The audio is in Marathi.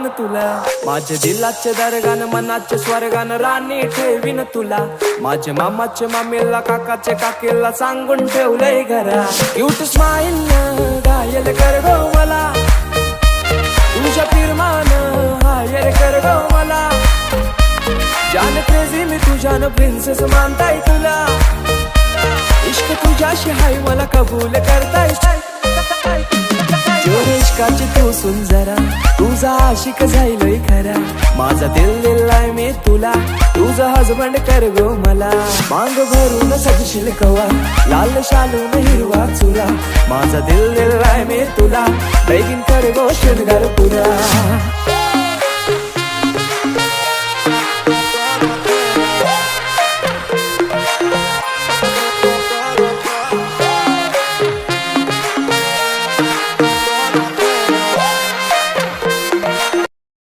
ठेवीन तुला, माझ्या दिलाचे दरगान मनाचे स्वर्गान राणी ठेवीन तुला, माझ्या मामाचे मामीला काकाचे काकीला सांगून ठेवलंय घरा. क्यूट स्माइल घायल कर गो मला, तुझ्या फिरमान हायर कर गो मला, जान क्रेझी मी तुझ्यानं प्रिन्सेस मानताय तुला, इश्क तुझ्याशी हाय मला कबूल करताय. जोर इश्काची तू सुन जरा, तुझा आशिक झालोय खरा, माझा दिल दिलाय मी तुला, तुझा हजबंड कर गो मला. मांग भरून सजशील कवा, लाल शालून हिरवा चुला, माझा दिल दिलाय मी तुला, लगीन कर गो शृंगार पुरा.